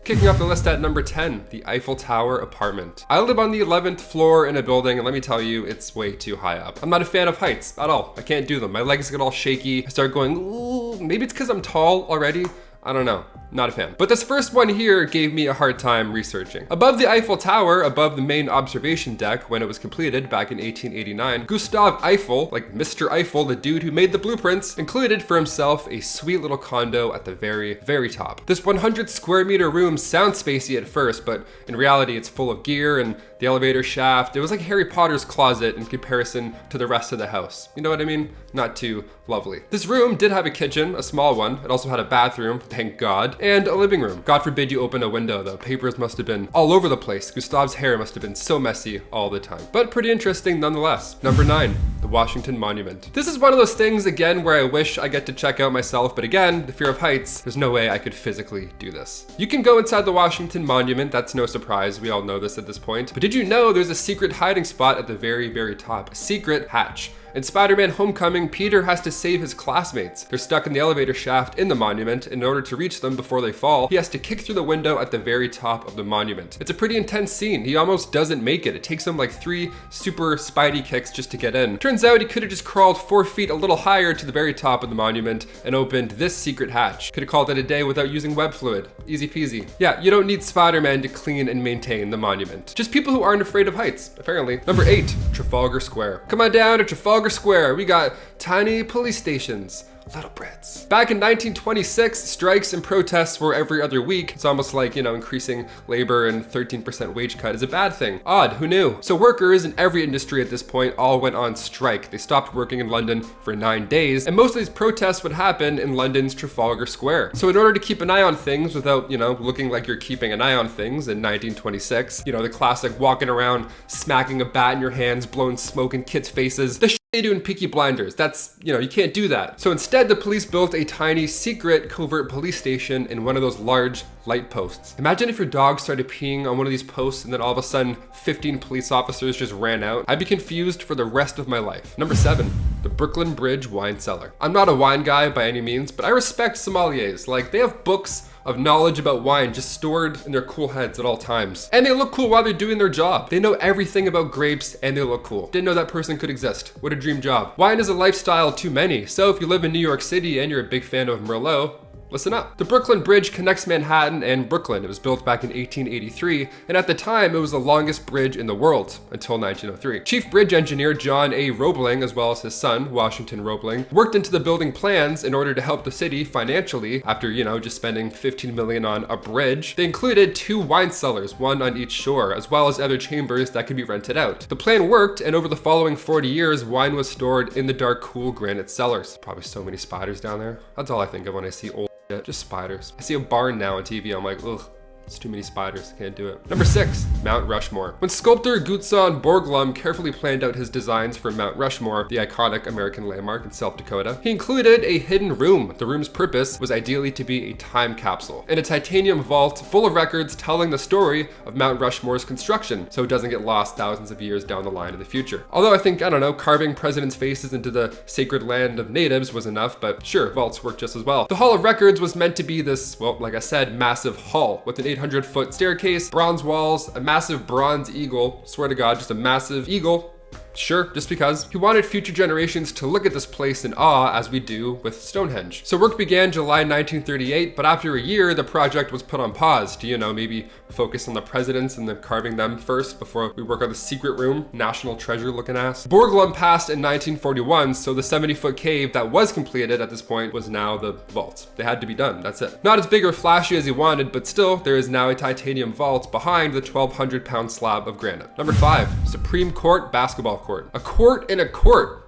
Kicking off the list at number 10, the Eiffel Tower apartment. I live on the 11th floor in a building, and let me tell you, it's way too high up. I'm not a fan of heights at all. I can't do them. My legs get all shaky. I start going, ooh, maybe it's because I'm tall already. I don't know, not a fan. But this first one here gave me a hard time researching. Above the Eiffel Tower, above the main observation deck when it was completed back in 1889, Gustave Eiffel, like Mr. Eiffel, the dude who made the blueprints, included for himself a sweet little condo at the very, very top. This 100 square meter room sounds spacey at first, but in reality it's full of gear and the elevator shaft. It was like Harry Potter's closet in comparison to the rest of the house. You know what I mean? Not too lovely. This room did have a kitchen, a small one. It also had a bathroom, thank God, and a living room. God forbid you open a window though. Papers must have been all over the place. Gustave's hair must have been so messy all the time, but pretty interesting nonetheless. Number 9, the Washington Monument. This is one of those things again where I wish I get to check out myself, but again, the fear of heights, there's no way I could physically do this. You can go inside the Washington Monument, that's no surprise, we all know this at this point, but did you know there's a secret hiding spot at the very, very top, a secret hatch? In Spider-Man Homecoming, Peter has to save his classmates. They're stuck in the elevator shaft in the monument. In order to reach them before they fall, he has to kick through the window at the very top of the monument. It's a pretty intense scene. He almost doesn't make it. It takes him like 3 super Spidey kicks just to get in. Turns out he could have just crawled 4 feet a little higher to the very top of the monument and opened this secret hatch. Could have called it a day without using web fluid. Easy peasy. Yeah, you don't need Spider-Man to clean and maintain the monument. Just people who aren't afraid of heights, apparently. Number 8, Trafalgar Square. Come on down to Trafalgar Square. We got tiny police stations. Little Brits. Back in 1926, strikes and protests were every other week. It's almost like, increasing labor and 13% wage cut is a bad thing. Odd, who knew? So workers in every industry at this point all went on strike. They stopped working in London for 9 days, and most of these protests would happen in London's Trafalgar Square. So in order to keep an eye on things without, looking like you're keeping an eye on things in 1926, the classic walking around, smacking a bat in your hands, blowing smoke in kids' faces, the they do in Peaky Blinders. That's, you can't do that. So instead, the police built a tiny secret covert police station in one of those large light posts. Imagine if your dog started peeing on one of these posts and then all of a sudden 15 police officers just ran out. I'd be confused for the rest of my life. Number 7, the Brooklyn Bridge wine cellar. I'm not a wine guy by any means, but I respect sommeliers. Like, they have books of knowledge about wine just stored in their cool heads at all times. And they look cool while they're doing their job. They know everything about grapes and they look cool. Didn't know that person could exist. What a dream job. Wine is a lifestyle to many. So if you live in New York City and you're a big fan of Merlot, listen up. The Brooklyn Bridge connects Manhattan and Brooklyn. It was built back in 1883, and at the time, it was the longest bridge in the world until 1903. Chief bridge engineer John A. Roebling, as well as his son, Washington Roebling, worked into the building plans in order to help the city financially after, just spending $15 million on a bridge. They included 2 wine cellars, one on each shore, as well as other chambers that could be rented out. The plan worked, and over the following 40 years, wine was stored in the dark, cool granite cellars. Probably so many spiders down there. That's all I think of when I see old just spiders. I see a barn now on TV, I'm like, ugh. It's too many spiders, can't do it. Number 6, Mount Rushmore. When sculptor Gutzon Borglum carefully planned out his designs for Mount Rushmore, the iconic American landmark in South Dakota, he included a hidden room. The room's purpose was ideally to be a time capsule in a titanium vault full of records telling the story of Mount Rushmore's construction, so it doesn't get lost thousands of years down the line in the future. Although I think, carving presidents' faces into the sacred land of natives was enough, but sure, vaults work just as well. The Hall of Records was meant to be this, well, like I said, massive hall with an 800-foot staircase, bronze walls, a massive bronze eagle, swear to God, just a massive eagle. Sure, just because. He wanted future generations to look at this place in awe as we do with Stonehenge. So work began July 1938, but after a year, the project was put on pause to, maybe focus on the presidents and then carving them first before we work on the secret room, national treasure looking ass. Borglum passed in 1941, so the 70-foot cave that was completed at this point was now the vault. They had to be done, that's it. Not as big or flashy as he wanted, but still, there is now a titanium vault behind the 1,200-pound slab of granite. Number 5, Supreme Court basketball court. A court in a court.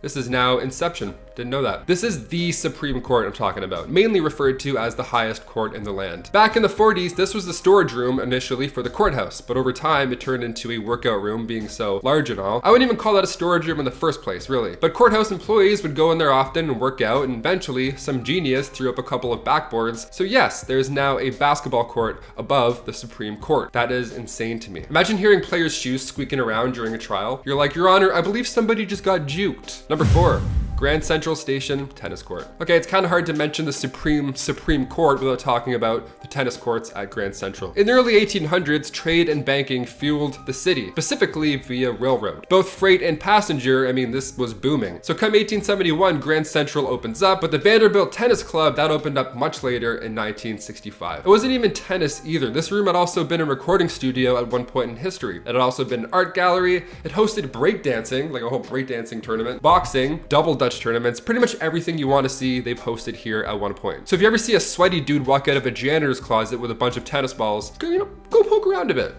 This is now Inception. Didn't know that. This is the Supreme Court I'm talking about, mainly referred to as the highest court in the land. Back in the 40s, this was the storage room initially for the courthouse, but over time it turned into a workout room, being so large and all. I wouldn't even call that a storage room in the first place, really. But courthouse employees would go in there often and work out, and eventually some genius threw up a couple of backboards. So yes, there's now a basketball court above the Supreme Court. That is insane to me. Imagine hearing players' shoes squeaking around during a trial. You're like, Your Honor, I believe somebody just got juked. Number 4. Grand Central Station tennis court. Okay, it's kind of hard to mention the Supreme Court without talking about the tennis courts at Grand Central. In the early 1800s, trade and banking fueled the city, specifically via railroad. Both freight and passenger, I mean, this was booming. So come 1871, Grand Central opens up, but the Vanderbilt Tennis Club, that opened up much later in 1965. It wasn't even tennis either. This room had also been a recording studio at one point in history. It had also been an art gallery. It hosted breakdancing, like a whole breakdancing tournament, boxing, double Dutch tournaments, pretty much everything you want to see, they've hosted here at one point. So if you ever see a sweaty dude walk out of a janitor's closet with a bunch of tennis balls, go poke around a bit.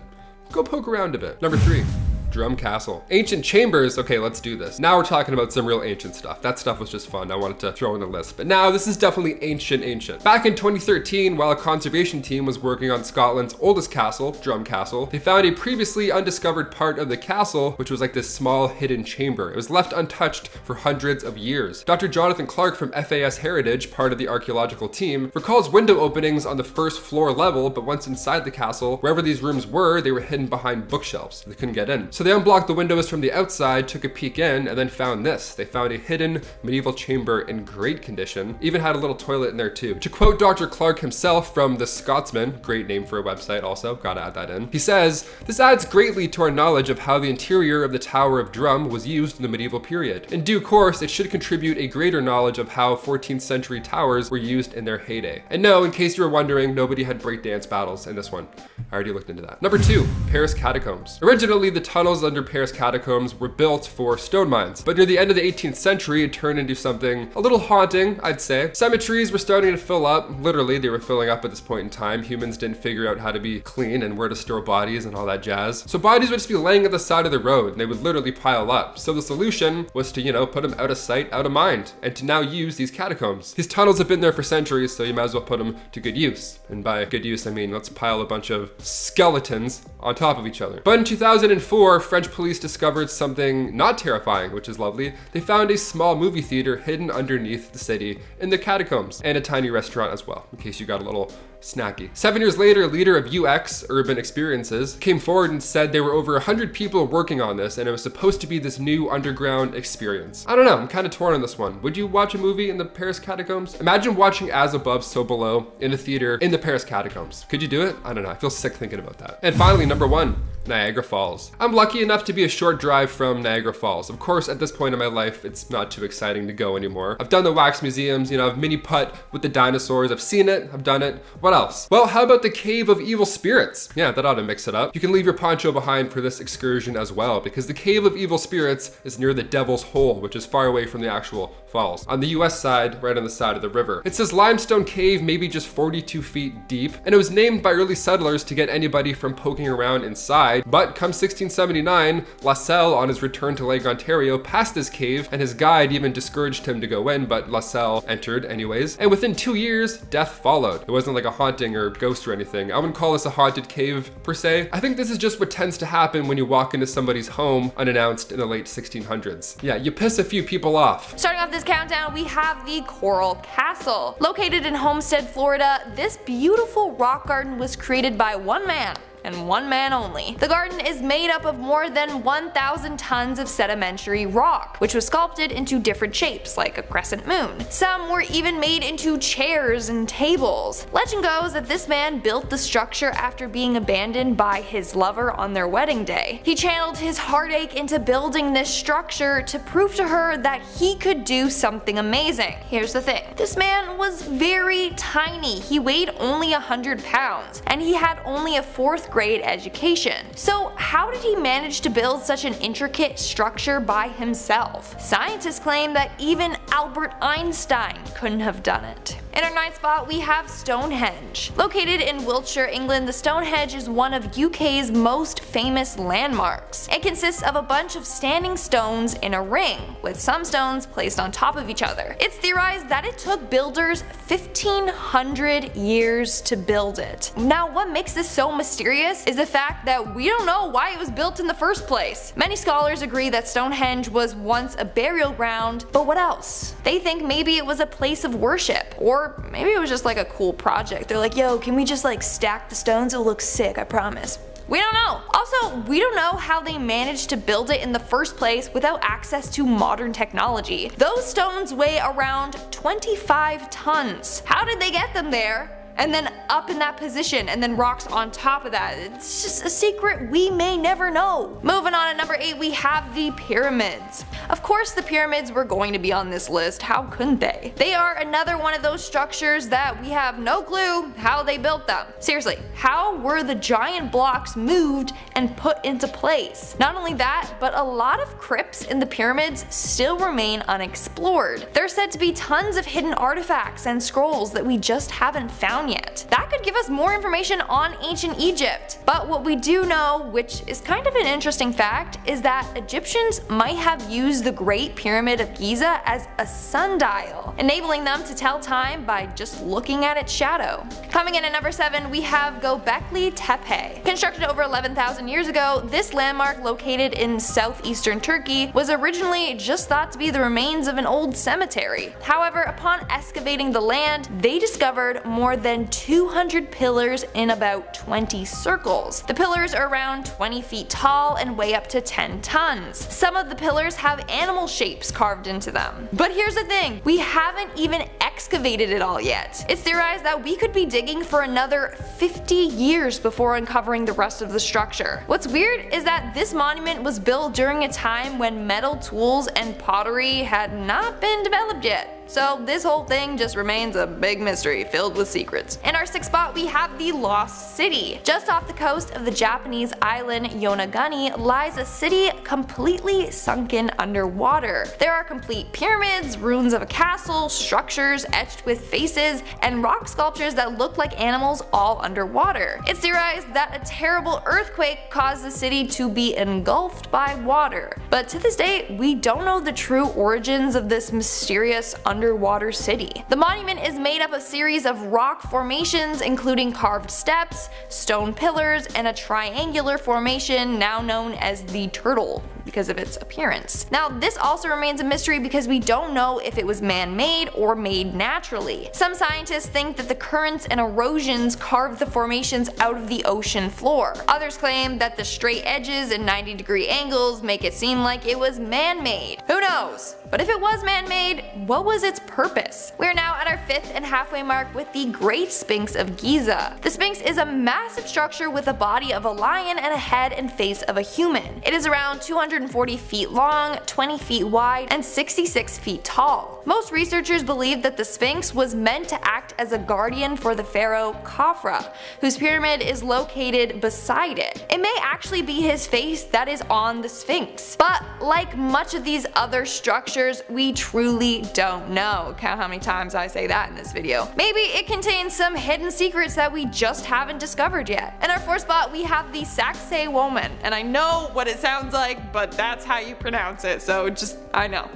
Go poke around a bit. Number 3. Drum Castle. Ancient chambers, okay, let's do this. Now we're talking about some real ancient stuff. That stuff was just fun. I wanted to throw in the list. But now this is definitely ancient. Back in 2013, while a conservation team was working on Scotland's oldest castle, Drum Castle, they found a previously undiscovered part of the castle, which was like this small hidden chamber. It was left untouched for hundreds of years. Dr. Jonathan Clark from FAS Heritage, part of the archaeological team, recalls window openings on the first floor level, but once inside the castle, wherever these rooms were, they were hidden behind bookshelves. They couldn't get in. So they unblocked the windows from the outside, took a peek in, and then found this. They found a hidden medieval chamber in great condition. Even had a little toilet in there too. To quote Dr. Clark himself from The Scotsman, great name for a website also, gotta add that in. He says, "This adds greatly to our knowledge of how the interior of the Tower of Drum was used in the medieval period. In due course, it should contribute a greater knowledge of how 14th century towers were used in their heyday." And no, in case you were wondering, nobody had breakdance battles in this one. I already looked into that. Number 2, Paris Catacombs. Originally, the tunnels under Paris Catacombs were built for stone mines, but near the end of the 18th century, it turned into something a little haunting, I'd say. Cemeteries were starting to fill up. Literally, they were filling up at this point in time. Humans didn't figure out how to be clean and where to store bodies and all that jazz. So bodies would just be laying at the side of the road, and they would literally pile up. So the solution was to, put them out of sight, out of mind, and to now use these catacombs. These tunnels have been there for centuries, so you might as well put them to good use. And by good use, I mean, let's pile a bunch of skeletons on top of each other. But in 2004, French police discovered something not terrifying, which is lovely. They found a small movie theater hidden underneath the city in the catacombs, and a tiny restaurant as well, in case you got a little snacky. 7 years later, a leader of UX, Urban Experiences, came forward and said there were over 100 people working on this, and it was supposed to be this new underground experience. I don't know, I'm kind of torn on this one. Would you watch a movie in the Paris Catacombs? Imagine watching As Above, So Below in a theater in the Paris Catacombs. Could you do it? I don't know, I feel sick thinking about that. And finally, number 1, Niagara Falls. I'm lucky enough to be a short drive from Niagara Falls. Of course, at this point in my life, it's not too exciting to go anymore. I've done the wax museums, I've mini putt with the dinosaurs. I've seen it, I've done it. What else? Well, how about the Cave of Evil Spirits? Yeah, that ought to mix it up. You can leave your poncho behind for this excursion as well, because the Cave of Evil Spirits is near the Devil's Hole, which is far away from the actual falls. On the US side, right on the side of the river. It's this limestone cave, maybe just 42 feet deep, and it was named by early settlers to get anybody from poking around inside. But come 1679, La Salle, on his return to Lake Ontario, passed this cave, and his guide even discouraged him to go in, but La Salle entered anyways. And within 2 years, death followed. It wasn't like a haunting or ghost or anything. I wouldn't call this a haunted cave per se. I think this is just what tends to happen when you walk into somebody's home unannounced in the late 1600s. Yeah, you piss a few people off. Starting off this countdown, we have the Coral Castle. Located in Homestead, Florida, this beautiful rock garden was created by one man, and one man only. The garden is made up of more than 1,000 tons of sedimentary rock, which was sculpted into different shapes, like a crescent moon. Some were even made into chairs and tables. Legend goes that this man built the structure after being abandoned by his lover on their wedding day. He channeled his heartache into building this structure to prove to her that he could do something amazing. Here's the thing. This man was very tiny. He weighed only 100 pounds, and he had only a 4th grade education. So how did he manage to build such an intricate structure by himself? Scientists claim that even Albert Einstein couldn't have done it. In our 9th spot, we have Stonehenge. Located in Wiltshire, England, the Stonehenge is one of UK's most famous landmarks. It consists of a bunch of standing stones in a ring, with some stones placed on top of each other. It's theorized that it took builders 1,500 years to build it. Now, what makes this so mysterious is the fact that we don't know why it was built in the first place. Many scholars agree that Stonehenge was once a burial ground, but what else? They think maybe it was a place of worship, or maybe it was just like a cool project. They're like, yo, can we just like stack the stones? It'll look sick, I promise. We don't know. Also, we don't know how they managed to build it in the first place without access to modern technology. Those stones weigh around 25 tons. How did they get them there? And then up in that position, and then rocks on top of that. It's just a secret we may never know. Moving on at number 8, we have the pyramids. Of course the pyramids were going to be on this list, how couldn't they? They are another one of those structures that we have no clue how they built them. Seriously, how were the giant blocks moved and put into place? Not only that, but a lot of crypts in the pyramids still remain unexplored. There are said to be tons of hidden artifacts and scrolls that we just haven't found yet. That could give us more information on ancient Egypt. But what we do know, which is kind of an interesting fact, is that Egyptians might have used the Great Pyramid of Giza as a sundial, enabling them to tell time by just looking at its shadow. Coming in at number 7, we have Göbekli Tepe. Constructed over 11,000 years ago, this landmark located in southeastern Turkey was originally just thought to be the remains of an old cemetery. However, upon excavating the land, they discovered more than 200 pillars in about 20 circles. The pillars are around 20 feet tall and weigh up to 10 tons. Some of the pillars have animal shapes carved into them. But here's the thing, we haven't even excavated it all yet. It's theorized that we could be digging for another 50 years before uncovering the rest of the structure. What's weird is that this monument was built during a time when metal tools and pottery had not been developed yet. So this whole thing just remains a big mystery filled with secrets. In our 6th spot, we have the Lost City. Just off the coast of the Japanese island Yonaguni lies a city completely sunken underwater. There are complete pyramids, ruins of a castle, structures etched with faces, and rock sculptures that look like animals all underwater. It's theorized that a terrible earthquake caused the city to be engulfed by water. But to this day, we don't know the true origins of this mysterious underwater city. The monument is made up of a series of rock formations including carved steps, stone pillars, and a triangular formation now known as the Turtle because of its appearance. Now this also remains a mystery because we don't know if it was man-made or made naturally. Some scientists think that the currents and erosions carved the formations out of the ocean floor. Others claim that the straight edges and 90-degree angles make it seem like it was man-made. Who knows? But if it was man-made, what was its purpose? We are now at our 5th and halfway mark with the Great Sphinx of Giza. The Sphinx is a massive structure with a body of a lion and a head and face of a human. It is around 240 feet long, 20 feet wide, and 66 feet tall. Most researchers believe that the Sphinx was meant to act as a guardian for the pharaoh Khafra, whose pyramid is located beside it. It may actually be his face that is on the Sphinx. But like much of these other structures, we truly don't know. Count how many times I say that in this video. Maybe it contains some hidden secrets that we just haven't discovered yet. In our 4th spot, we have the Saxe Woman, and I know what it sounds like, but that's how you pronounce it, so just, I know.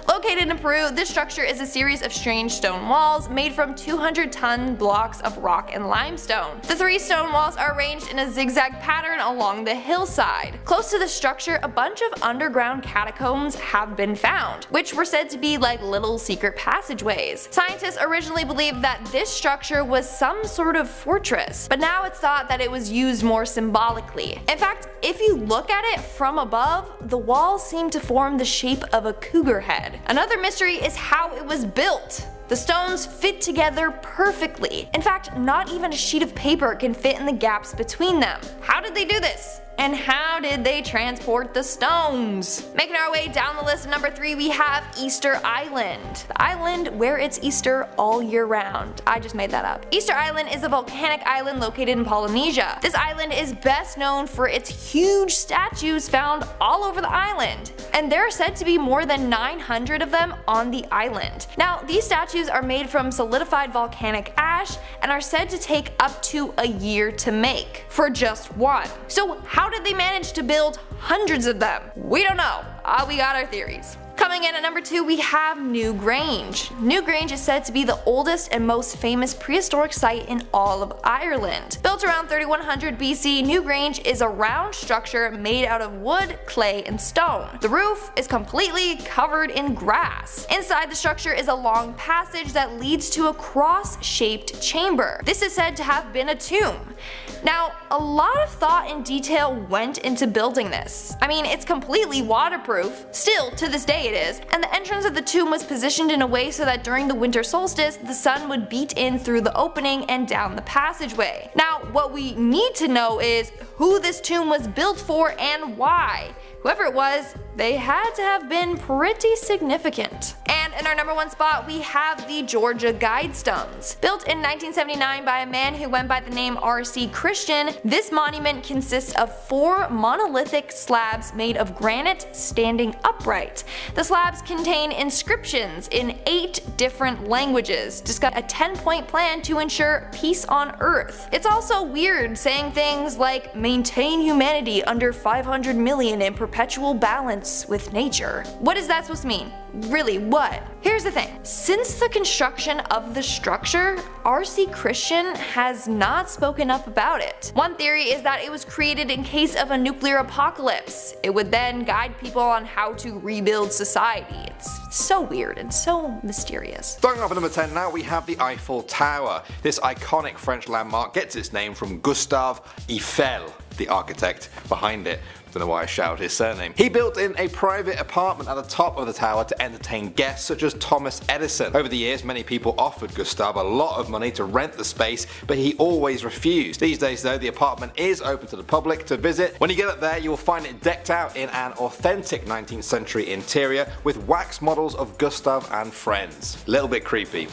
Located in Peru, this structure is a series of strange stone walls made from 200-ton blocks of rock and limestone. The 3 stone walls are arranged in a zigzag pattern along the hillside. Close to the structure, a bunch of underground catacombs have been found, which were said to be like little secret passageways. Scientists originally believed that this structure was some sort of fortress, but now it's thought that it was used more symbolically. In fact, if you look at it from above, the walls seem to form the shape of a cougar head. Another mystery is how it was built. The stones fit together perfectly. In fact, not even a sheet of paper can fit in the gaps between them. How did they do this? And how did they transport the stones? Making our way down the list at number 3, we have Easter Island. The island where it's Easter all year round. I just made that up. Easter Island is a volcanic island located in Polynesia. This island is best known for its huge statues found all over the island. And there are said to be more than 900 of them on the island. Now, these statues are made from solidified volcanic ash and are said to take up to a year to make for just one. So how did they manage to build hundreds of them? We don't know. We got our theories. Coming in at number 2, we have Newgrange. Newgrange is said to be the oldest and most famous prehistoric site in all of Ireland. Built around 3100 BC, Newgrange is a round structure made out of wood, clay, and stone. The roof is completely covered in grass. Inside the structure is a long passage that leads to a cross-shaped chamber. This is said to have been a tomb. Now, a lot of thought and detail went into building this. I mean, it's completely waterproof, still to this day it is, and the entrance of the tomb was positioned in a way so that during the winter solstice, the sun would beat in through the opening and down the passageway. Now, what we need to know is who this tomb was built for and why. Whoever it was, they had to have been pretty significant. And in our #1 spot, we have the Georgia Guidestones. Built in 1979 by a man who went by the name R.C. Christian, this monument consists of 4 monolithic slabs made of granite standing upright. The slabs contain inscriptions in 8 different languages, discuss a 10-point plan to ensure peace on Earth. It's also weird saying things like maintain humanity under 500 million in perpetual balance with nature. What is that supposed to mean? Really, what? Here's the thing. Since the construction of the structure, R.C. Christian has not spoken up about it. One theory is that it was created in case of a nuclear apocalypse. It would then guide people on how to rebuild society. It's so weird and so mysterious. Starting off at number 10 now, we have the Eiffel Tower. This iconic French landmark gets its name from Gustave Eiffel, the architect behind it. Don't know why I shouted his surname. He built in a private apartment at the top of the tower to entertain guests such as Thomas Edison. Over the years, many people offered Gustave a lot of money to rent the space, but he always refused. These days though, the apartment is open to the public to visit. When you get up there, you will find it decked out in an authentic 19th century interior with wax models of Gustave and friends. Little bit creepy,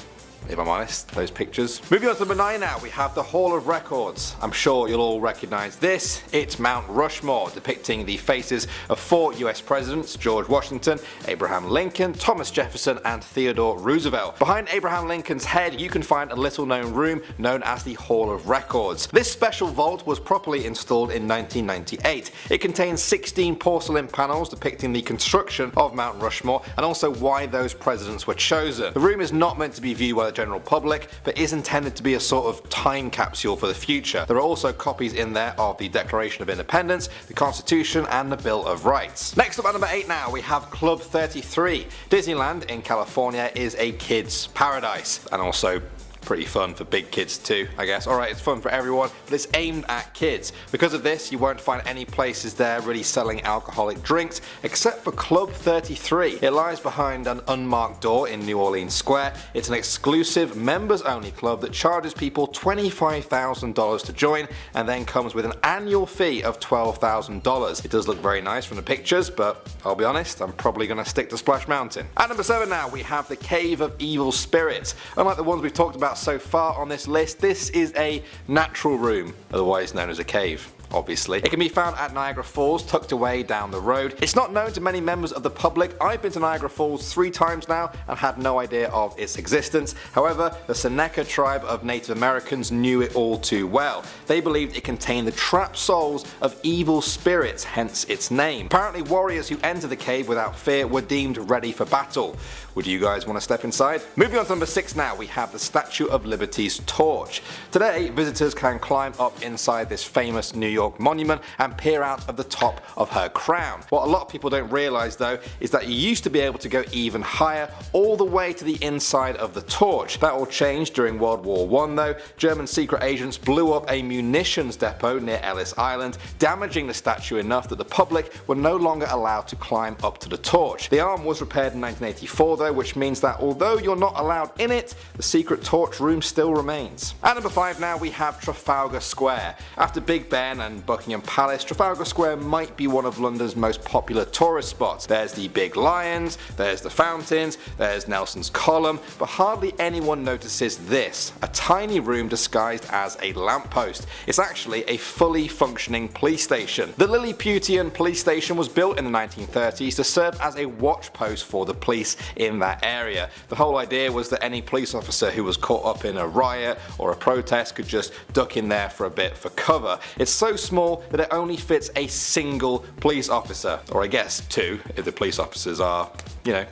if I'm honest, those pictures. Moving on to number 9 now, we have the Hall of Records. I'm sure you'll all recognize this. It's Mount Rushmore, depicting the faces of 4 US presidents, George Washington, Abraham Lincoln, Thomas Jefferson, and Theodore Roosevelt. Behind Abraham Lincoln's head, you can find a little known room known as the Hall of Records. This special vault was properly installed in 1998. It contains 16 porcelain panels depicting the construction of Mount Rushmore and also why those presidents were chosen. The room is not meant to be viewed by the general public, but is intended to be a sort of time capsule for the future. There are also copies in there of the Declaration of Independence, the Constitution, and the Bill of Rights. Next up at number 8 now, we have Club 33. Disneyland in California is a kid's paradise, and also pretty fun for big kids too, I guess. Alright, it's fun for everyone, but it's aimed at kids. Because of this, you won't find any places there really selling alcoholic drinks, except for Club 33. It lies behind an unmarked door in New Orleans Square. It's an exclusive, members-only club that charges people $25,000 to join, and then comes with an annual fee of $12,000. It does look very nice from the pictures, but I'll be honest, I'm probably going to stick to Splash Mountain. At number 7 now, we have the Cave of Evil Spirits. Unlike the ones we've talked about so far on this list, this is a natural room, otherwise known as a cave. Obviously. It can be found at Niagara Falls, tucked away down the road. It's not known to many members of the public. I've been to Niagara Falls 3 times now and had no idea of its existence. However, the Seneca tribe of Native Americans knew it all too well. They believed it contained the trapped souls of evil spirits, hence its name. Apparently, warriors who enter the cave without fear were deemed ready for battle. Would you guys want to step inside? Moving on to number 6 now, we have the Statue of Liberty's torch. Today, visitors can climb up inside this famous New York monument and peer out of the top of her crown. What a lot of people don't realize though is that you used to be able to go even higher, all the way to the inside of the torch. That all changed during World War I though. German secret agents blew up a munitions depot near Ellis Island, damaging the statue enough that the public were no longer allowed to climb up to the torch. The arm was repaired in 1984 though, which means that although you're not allowed in it, the secret torch room still remains. At number 5 now, we have Trafalgar Square. After Big Ben and Buckingham Palace, Trafalgar Square might be one of London's most popular tourist spots. There's the big lions, there's the fountains, there's Nelson's Column, but hardly anyone notices this, a tiny room disguised as a lamppost. It's actually a fully functioning police station. The Lilliputian police station was built in the 1930s to serve as a watch post for the police in that area. The whole idea was that any police officer who was caught up in a riot or a protest could just duck in there for a bit for cover. It's so small that it only fits a single police officer, or I guess 2 if the police officers are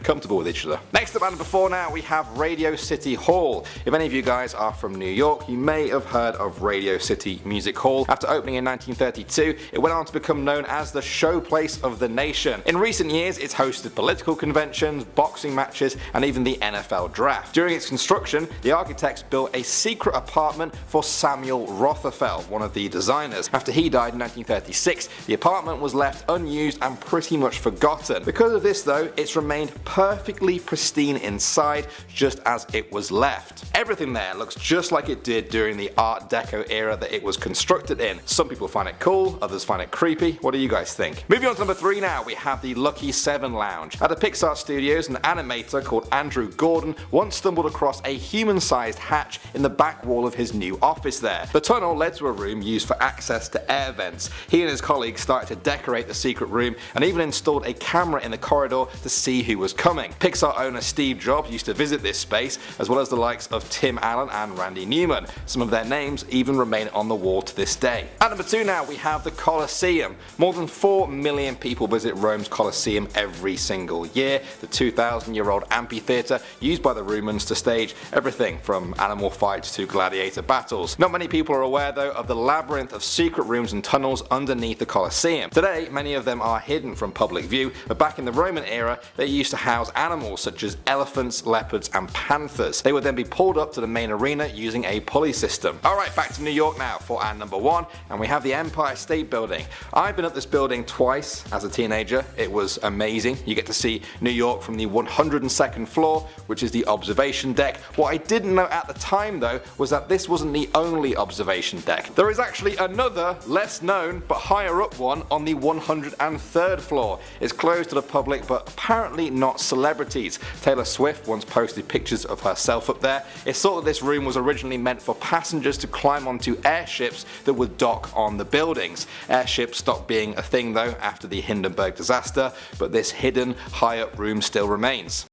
comfortable with each other. Next up, at number 4 now, we have Radio City Hall. If any of you guys are from New York, you may have heard of Radio City Music Hall. After opening in 1932, it went on to become known as the showplace of the nation. In recent years, it's hosted political conventions, boxing matches, and even the NFL draft. During its construction, the architects built a secret apartment for Samuel Rothafel, one of the designers. After he died in 1936, the apartment was left unused and pretty much forgotten. Because of this though, it's remained perfectly pristine inside, just as it was left. Everything there looks just like it did during the Art Deco era that it was constructed in. Some people find it cool, others find it creepy. What do you guys think? Moving on to number 3 now, we have the Lucky 7 Lounge. At the Pixar Studios, an animator called Andrew Gordon once stumbled across a human-sized hatch in the back wall of his new office there. The tunnel led to a room used for access to air vents. He and his colleagues started to decorate the secret room and even installed a camera in the corridor to see who was coming. Pixar owner Steve Jobs used to visit this space, as well as the likes of Tim Allen and Randy Newman. Some of their names even remain on the wall to this day. At number 2 now, we have the Colosseum. More than 4 million people visit Rome's Colosseum every single year, the 2,000-year-old amphitheatre used by the Romans to stage everything from animal fights to gladiator battles. Not many people are aware though of the labyrinth of secret rooms and tunnels underneath the Colosseum. Today, many of them are hidden from public view, but back in the Roman era, they used to house animals such as elephants, leopards, and panthers. They would then be pulled up to the main arena using a pulley system. Alright, back to New York now for our number 1, and we have the Empire State Building. I've been up this building twice as a teenager. It was amazing. You get to see New York from the 102nd floor, which is the observation deck. What I didn't know at the time though was that this wasn't the only observation deck. There is actually another, less known but higher up one on the 103rd floor. It's closed to the public but apparently not celebrities. Taylor Swift once posted pictures of herself up there. It's thought that this room was originally meant for passengers to climb onto airships that would dock on the buildings. Airships stopped being a thing though after the Hindenburg disaster, but this hidden high up room still remains.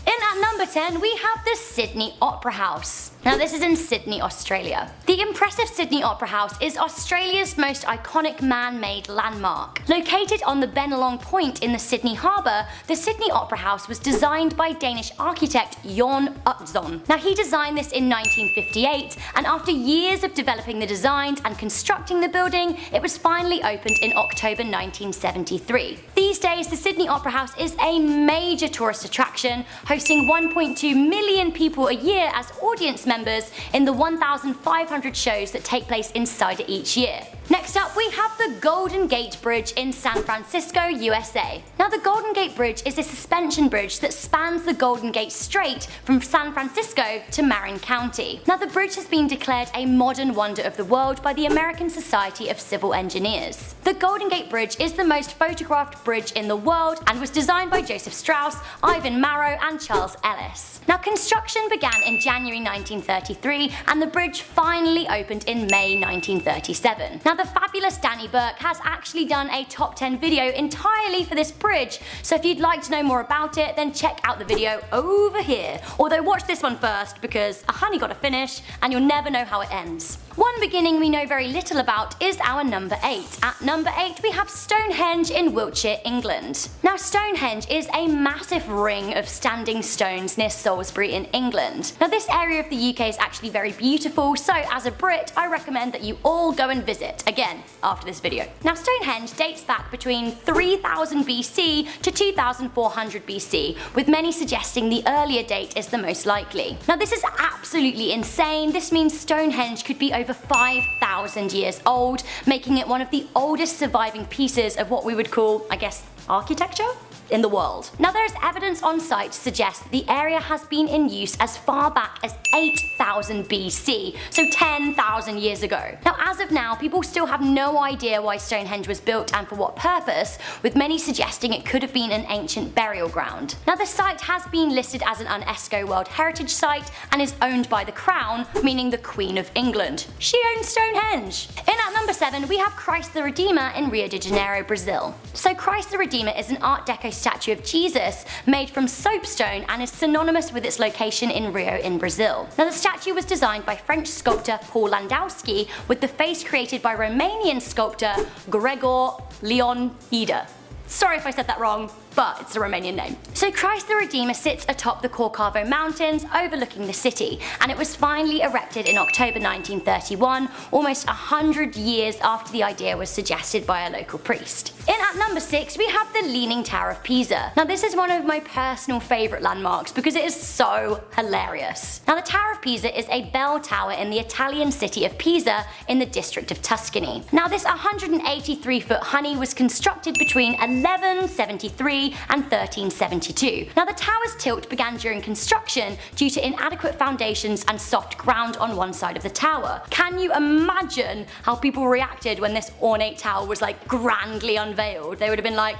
In at number 10, we have the Sydney Opera House. Now this is in Sydney, Australia. The impressive Sydney Opera House is Australia's most iconic man-made landmark. Located on the Bennelong Point in the Sydney Harbour, the Sydney Opera House was designed by Danish architect Jon Utzon. Now he designed this in 1958, and after years of developing the designs and constructing the building, it was finally opened in October 1973. These days, the Sydney Opera House is a major tourist attraction, hosting 1.2 million people a year as audience members in the 1,500 shows that take place inside it each year. Next up, we have the Golden Gate Bridge in San Francisco, USA. Now the Golden Gate Bridge is a suspension bridge that spans the Golden Gate Strait from San Francisco to Marin County. Now the bridge has been declared a modern wonder of the world by the American Society of Civil Engineers. The Golden Gate Bridge is the most photographed bridge in the world and was designed by Joseph Strauss, Ivan Marrow, and Charles Ellis. Now construction began in January 1933 and the bridge finally opened in May 1937. Now the fabulous Danny Burke has actually done a top 10 video entirely for this bridge, so if you'd like to know more about it, then check out the video over here. Although watch this one first, because a honey got a finish and you'll never know how it ends. One beginning we know very little about is our number 8. At number 8 we have Stonehenge in Wiltshire, England. Now Stonehenge is a massive ring of standing stones near Salisbury in England. Now this area of the UK is actually very beautiful, so as a Brit I recommend that you all go and visit, again after this video. Now Stonehenge dates back between 3000 BC to 2400 BC, with many suggesting the earlier date is the most likely. Now this is absolutely insane. This means Stonehenge could be over 5,000 years old, making it one of the oldest surviving pieces of what we would call, I guess, architecture in the world. Now there is evidence on site to suggest that the area has been in use as far back as 8000 BC, so 10,000 years ago. Now as of now, people still have no idea why Stonehenge was built and for what purpose, with many suggesting it could have been an ancient burial ground. Now the site has been listed as an UNESCO World Heritage Site and is owned by the Crown, meaning the Queen of England. She owns Stonehenge! In at number 7 we have Christ the Redeemer in Rio de Janeiro, Brazil. So Christ the Redeemer is an Art Deco statue of Jesus made from soapstone and is synonymous with its location in Rio in Brazil. Now the statue was designed by French sculptor Paul Landowski, with the face created by Romanian sculptor Gregor Leonida. Sorry if I said that wrong. but it's a Romanian name. So Christ the Redeemer sits atop the Corcavo Mountains overlooking the city, and it was finally erected in October 1931, almost 100 years after the idea was suggested by a local priest. In at number 6 we have the Leaning Tower of Pisa. Now this is one of my personal favourite landmarks because it is so hilarious. Now the Tower of Pisa is a bell tower in the Italian city of Pisa in the district of Tuscany. Now this 183-foot honey was constructed between 1173 and 1372. Now the tower's tilt began during construction due to inadequate foundations and soft ground on one side of the tower. Can you imagine how people reacted when this ornate tower was like grandly unveiled? They would have been like,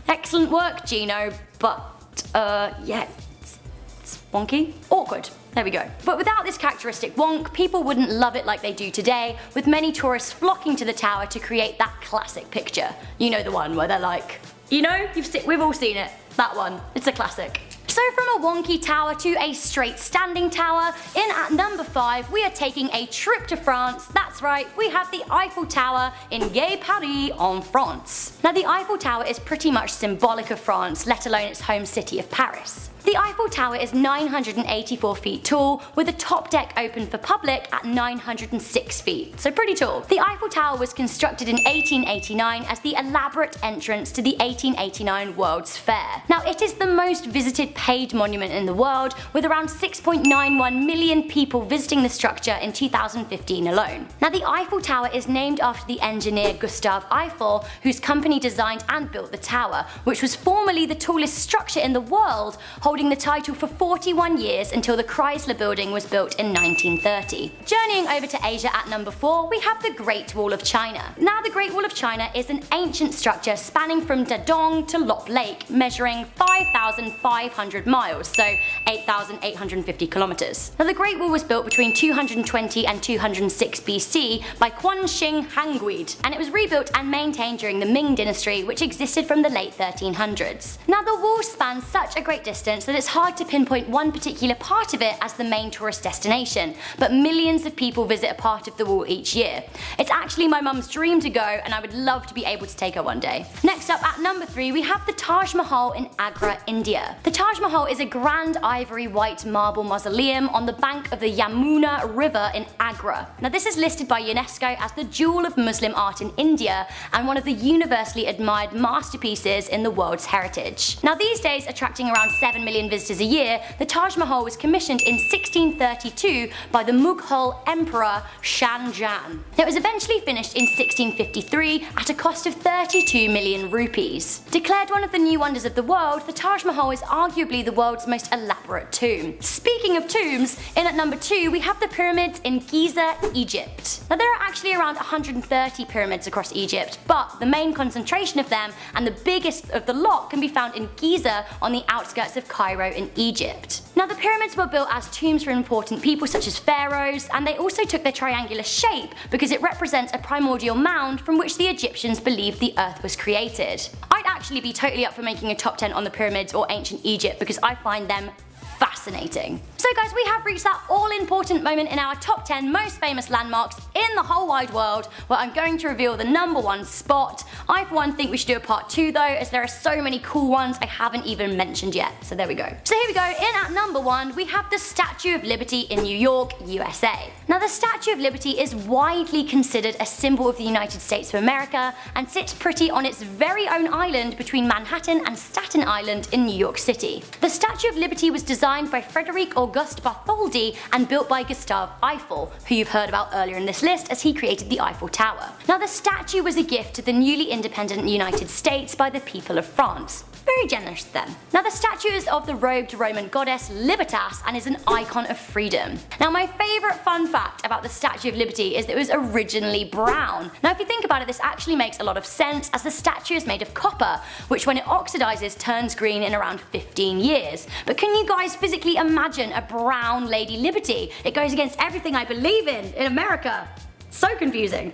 excellent work Gino, but yeah, it's wonky. Awkward. There we go. But without this characteristic wonk, people wouldn't love it like they do today, with many tourists flocking to the tower to create that classic picture. You know, the one where they're like, you know, we've all seen it. That one. It's a classic. So from a wonky tower to a straight standing tower, in at number 5 we are taking a trip to France. That's right, we have the Eiffel Tower in Gay Paris en France. Now the Eiffel Tower is pretty much symbolic of France, let alone its home city of Paris. The Eiffel Tower is 984 feet tall, with a top deck open for public at 906 feet, so pretty tall. The Eiffel Tower was constructed in 1889 as the elaborate entrance to the 1889 World's Fair. Now it is the most visited paved monument in the world, with around 6.91 million people visiting the structure in 2015 alone. Now the Eiffel Tower is named after the engineer Gustave Eiffel, whose company designed and built the tower, which was formerly the tallest structure in the world, holding the title for 41 years until the Chrysler Building was built in 1930. Journeying over to Asia at number 4, we have the Great Wall of China. Now the Great Wall of China is an ancient structure spanning from Dadong to Lop Lake, measuring 5,500 miles, so 8,850 kilometers. Now the Great Wall was built between 220 and 206 BC by Quan Shing Hangguid, and it was rebuilt and maintained during the Ming Dynasty, which existed from the late 1300s. Now the wall spans such a great distance that it's hard to pinpoint one particular part of it as the main tourist destination, but millions of people visit a part of the wall each year. It's actually my mum's dream to go, and I would love to be able to take her one day. Next up at number 3 we have the Taj Mahal in Agra, India. The Taj Mahal is a grand ivory white marble mausoleum on the bank of the Yamuna River in Agra. Now this is listed by UNESCO as the jewel of Muslim art in India and one of the universally admired masterpieces in the world's heritage. Now these days attracting around 7 million visitors a year, the Taj Mahal was commissioned in 1632 by the Mughal Emperor Shah Jahan. It was eventually finished in 1653 at a cost of 32 million rupees. Declared one of the new wonders of the world, the Taj Mahal is arguably the world's most elaborate tomb. Speaking of tombs, in at number 2 we have the Pyramids in Giza, Egypt. Now there are actually around 130 pyramids across Egypt, but the main concentration of them and the biggest of the lot can be found in Giza on the outskirts of Cairo in Egypt. Now the pyramids were built as tombs for important people such as pharaohs, and they also took their triangular shape because it represents a primordial mound from which the Egyptians believed the earth was created. I'd actually be totally up for making a top 10 on the pyramids or ancient Egypt because I find them fascinating. So guys, we have reached that all-important moment in our top 10 most famous landmarks in the whole wide world, where I'm going to reveal the number 1 spot. I for one think we should do a part 2 though, as there are so many cool ones I haven't even mentioned yet, so there we go. So here we go, in at number 1 we have the Statue of Liberty in New York, USA. Now the Statue of Liberty is widely considered a symbol of the United States of America and sits pretty on its very own island between Manhattan and Staten Island in New York City. The Statue of Liberty was designed by Frederick Auguste Bartholdi and built by Gustave Eiffel, who you've heard about earlier in this list as he created the Eiffel Tower. Now the statue was a gift to the newly independent United States by the people of France. Very generous of them. Now the statue is of the robed Roman goddess Libertas and is an icon of freedom. Now my favourite fun fact about the Statue of Liberty is that it was originally brown. Now if you think about it, this actually makes a lot of sense, as the statue is made of copper, which when it oxidizes turns green in around 15 years. But can you guys physically imagine a brown Lady Liberty? It goes against everything I believe in America. So confusing.